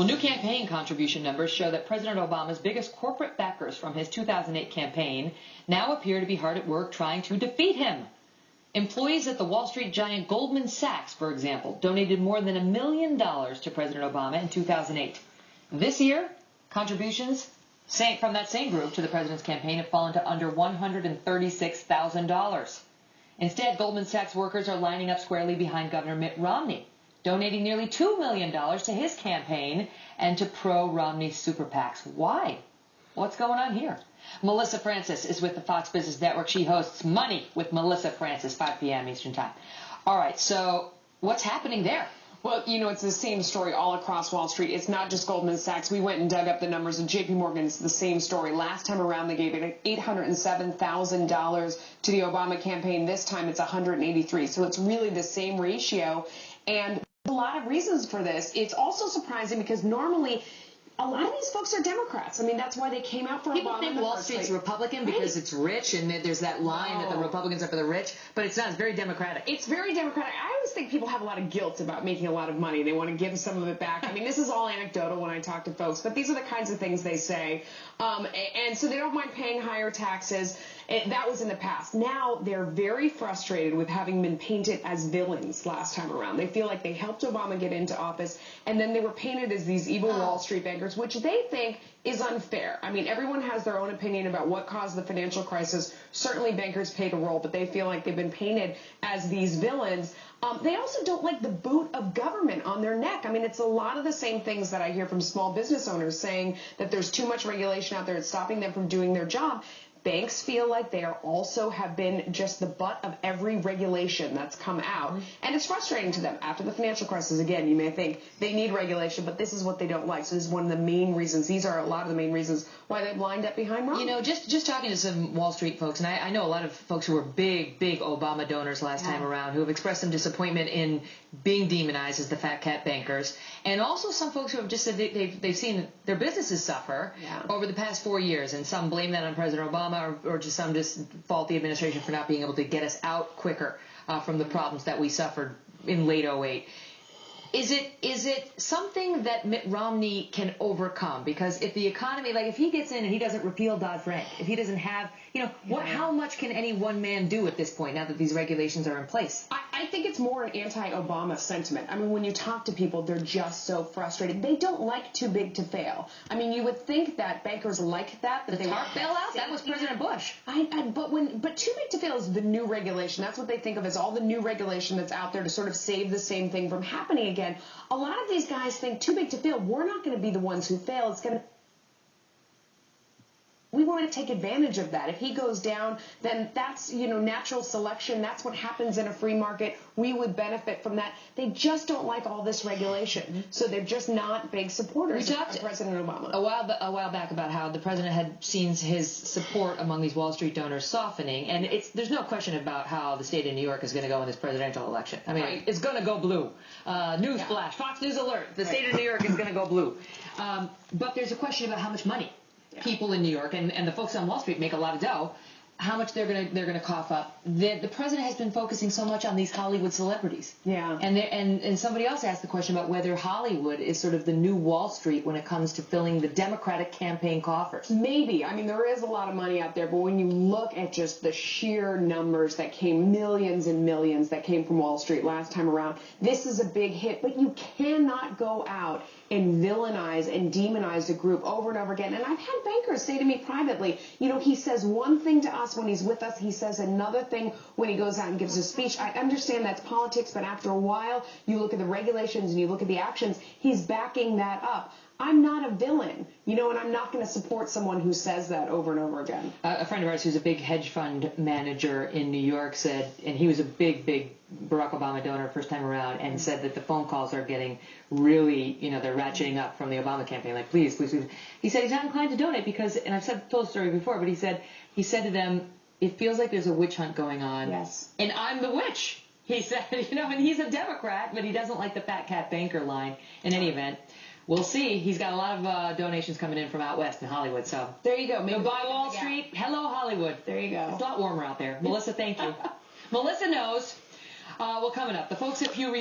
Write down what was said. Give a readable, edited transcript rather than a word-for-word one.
Well, new campaign contribution numbers show that President Obama's biggest corporate backers from his 2008 campaign now appear to be hard at work trying to defeat him. Employees at the Wall Street giant Goldman Sachs, for example, donated more than $1 million to President Obama in 2008. This year, contributions from that same group to the president's campaign have fallen to under $136,000. Instead, Goldman Sachs workers are lining up squarely behind Governor Mitt Romney, donating nearly $2 million to his campaign and to pro-Romney super PACs. Why? What's going on here? Melissa Francis is with the Fox Business Network. She hosts Money with Melissa Francis, 5 p.m. Eastern Time. All right, so what's happening there? Well, you know, it's the same story all across Wall Street. It's not just Goldman Sachs. We went and dug up the numbers, and J.P. Morgan is the same story. Last time around, they gave it $807,000 to the Obama campaign. This time, it's $183,000. So it's really the same ratio. And a lot of reasons for this. It's also surprising because normally a lot of these folks are Democrats. I mean, that's why they came out for People Obama. think Wall Street's Republican because it's rich, and there's that line that the Republicans are for the rich, but it's not. It's very Democratic. It's very Democratic. I always think people have a lot of guilt about making a lot of money. They want to give some of it back. I mean, this is all anecdotal when I talk to folks, but these are the kinds of things they say. And so they don't mind paying higher taxes. That was in the past. Now they're very frustrated with having been painted as villains last time around. They feel like they helped Obama get into office, and then they were painted as these evil Wall Street bankers, which they think is unfair. I mean, everyone has their own opinion about what caused the financial crisis. Certainly bankers played a role, but they feel like they've been painted as these villains. They also don't like the boot of government on their neck. I mean, it's a lot of the same things that I hear from small business owners saying that there's too much regulation out there. It's stopping them from doing their job. Banks feel like they also have been just the butt of every regulation that's come out. And it's frustrating to them. After the financial crisis, again, you may think they need regulation, but this is what they don't like. So this is one of the main reasons. These are a lot of the main reasons why they've lined up behind Romney. You know, just talking to some Wall Street folks, and I know a lot of folks who were big Obama donors last time around who have expressed some disappointment in being demonized as the fat cat bankers. And also some folks who have just said they've seen their businesses suffer over the past 4 years. And some blame that on President Obama. Or just some fault the administration for not being able to get us out quicker from the problems that we suffered in late 2008. Is it something that Mitt Romney can overcome? Because if the economy, like if he gets in and he doesn't repeal Dodd-Frank, if he doesn't have, how much can any one man do at this point now that these regulations are in place? I think it's more an anti-Obama sentiment. I mean, when you talk to people, they're just so frustrated. They don't like too big to fail. I mean, you would think that bankers like that. The TARP bailout? That was President Bush. But too big to fail is the new regulation. That's what they think of as all the new regulation that's out there to sort of save the same thing from happening again. A lot of these guys think too big to fail. We're not going to be the ones who fail. We want to take advantage of that. If he goes down, then that's, natural selection. That's what happens in a free market. We would benefit from that. They just don't like all this regulation. So they're just not big supporters of President Obama. A while back about how the president had seen his support among these Wall Street donors softening. And there's no question about how the state of New York is going to go in this presidential election. I mean, it's going to go blue. Newsflash, Fox News alert. The state of New York is going to go blue. But there's a question about how much money people in New York and the folks on Wall Street make a lot of dough, how much they're gonna cough up. The president has been focusing so much on these Hollywood celebrities. And somebody else asked the question about whether Hollywood is sort of the new Wall Street when it comes to filling the Democratic campaign coffers. Maybe. I mean, there is a lot of money out there, but when you look at just the sheer numbers that came, millions and millions that came from Wall Street last time around, this is a big hit. But you cannot go out and villainize and demonize a group over and over again. And I've had bankers say to me privately, he says one thing to us when he's with us, he says another thing when he goes out and gives a speech. I understand that's politics, but after a while, you look at the regulations and you look at the actions, he's backing that up. I'm not a villain, and I'm not going to support someone who says that over and over again. A friend of ours who's a big hedge fund manager in New York said, and he was a big Barack Obama donor first time around, and said that the phone calls are getting really, they're ratcheting up from the Obama campaign, like, please. He said he's not inclined to donate because, and I've told the story before, but he said to them, it feels like there's a witch hunt going on. Yes. And I'm the witch, he said, and he's a Democrat, but he doesn't like the fat cat banker line. In any event, we'll see. He's got a lot of donations coming in from out west in Hollywood. So there you go. Goodbye, Wall Street. Hello, Hollywood. There you go. It's a lot warmer out there. Melissa, thank you. Melissa knows. Well, coming up, the folks at Pew Research.